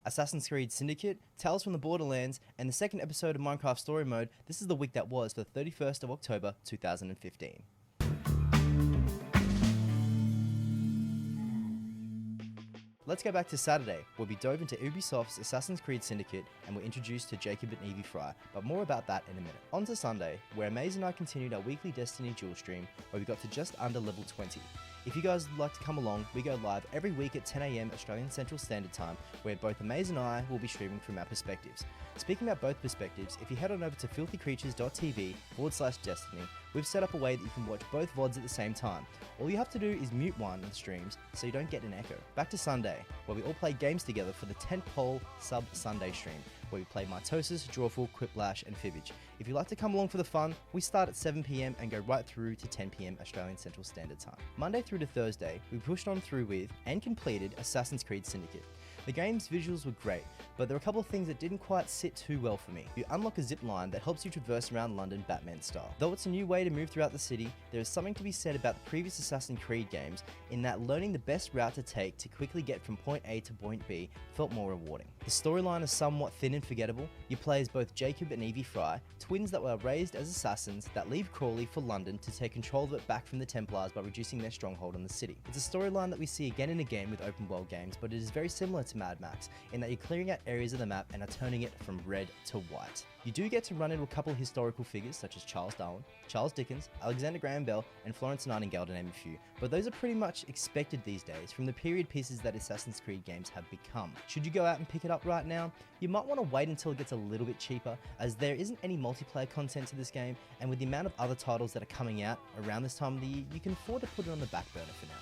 Assassin's Creed Syndicate, Tales from the Borderlands, and the second episode of Minecraft Story Mode. This is the week that was for the 31st of October 2015. Let's go back to Saturday, where we dove into Ubisoft's Assassin's Creed Syndicate and were introduced to Jacob and Evie Fry, but more about that in a minute. On to Sunday, where Maze and I continued our weekly Destiny dual stream, where we got to just under level 20. If you guys would like to come along, we go live every week at 10 AM Australian Central Standard Time, where both Amaze and I will be streaming from our perspectives. Speaking about both perspectives, if you head on over to filthycreatures.tv/Destiny, we've set up a way that you can watch both VODs at the same time. All you have to do is mute one of the streams so you don't get an echo. Back to Sunday, where we all play games together for the tentpole sub Sunday stream, where we play Mitos.is, Drawful, Quiplash, and Fibbage. If you'd like to come along for the fun, we start at 7 PM and go right through to 10 PM Australian Central Standard Time. Monday through to Thursday, we pushed on through with and completed Assassin's Creed Syndicate. The game's visuals were great, but there were a couple of things that didn't quite sit too well for me. You unlock a zip line that helps you traverse around London Batman style. Though it's a new way to move throughout the city, there is something to be said about the previous Assassin's Creed games in that learning the best route to take to quickly get from point A to point B felt more rewarding. The storyline is somewhat thin and forgettable. You play as both Jacob and Evie Fry, twins that were raised as assassins that leave Crawley for London to take control of it back from the Templars by reducing their stronghold on the city. It's a storyline that we see again and again with open world games, but it is very similar to Mad Max in that you're clearing out areas of the map and are turning it from red to white. You do get to run into a couple of historical figures such as Charles Darwin, Charles Dickens, Alexander Graham Bell, and Florence Nightingale to name a few, but those are pretty much expected these days from the period pieces that Assassin's Creed games have become. Should you go out and pick it up right now? You might want to wait until it gets a little bit cheaper, as there isn't any multiplayer content to this game, and with the amount of other titles that are coming out around this time of the year, you can afford to put it on the back burner for now.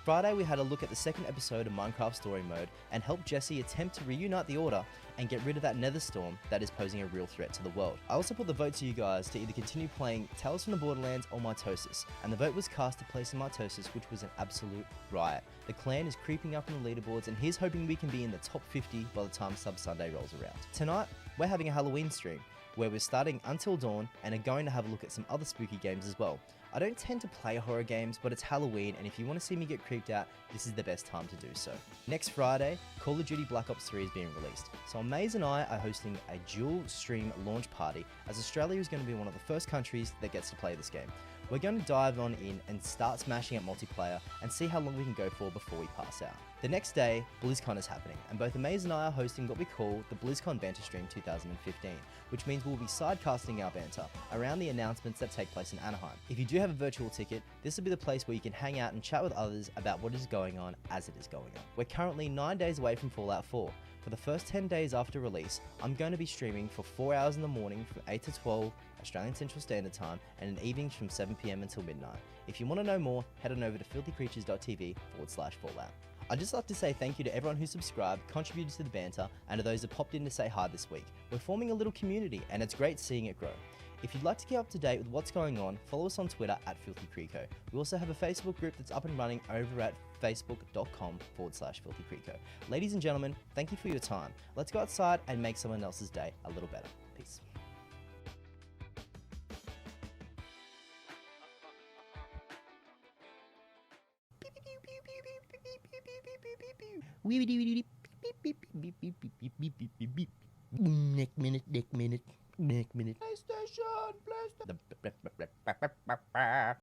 Friday, we had a look at the second episode of Minecraft Story Mode and helped Jesse attempt to reunite the Order and get rid of that nether storm that is posing a real threat to the world. I also put the vote to you guys to either continue playing Tales from the Borderlands or Mitos.is, and the vote was cast to place in Mitos.is, which was an absolute riot. The clan is creeping up in the leaderboards, and here's hoping we can be in the top 50 by the time Sub Sunday rolls around. Tonight, we're having a Halloween stream, where we're starting Until Dawn and are going to have a look at some other spooky games as well. I don't tend to play horror games, but it's Halloween, and if you want to see me get creeped out, this is the best time to do so. Next Friday, Call of Duty Black Ops 3 is being released, so Amaze and I are hosting a dual stream launch party, as Australia is going to be one of the first countries that gets to play this game. We're going to dive on in and start smashing at multiplayer and see how long we can go for before we pass out. The next day, BlizzCon is happening, and both Amaze and I are hosting what we call the BlizzCon Banter Stream 2015, which means we'll be sidecasting our banter around the announcements that take place in Anaheim. If you do have a virtual ticket, this will be the place where you can hang out and chat with others about what is going on as it is going on. We're currently 9 days away from Fallout 4. For the first 10 days after release, I'm going to be streaming for 4 hours in the morning from 8 to 12 Australian Central Standard Time and in evenings from 7 PM until midnight. If you want to know more, head on over to filthycreatures.tv/Fallout. I'd just like to say thank you to everyone who subscribed, contributed to the banter, and to those that popped in to say hi this week. We're forming a little community, and it's great seeing it grow. If you'd like to keep up to date with what's going on, follow us on Twitter at FilthyCreeco. We also have a Facebook group that's up and running over at facebook.com/FilthyCreeco. Ladies and gentlemen, thank you for your time. Let's go outside and make someone else's day a little better. Peace. Neck minute. PlayStation.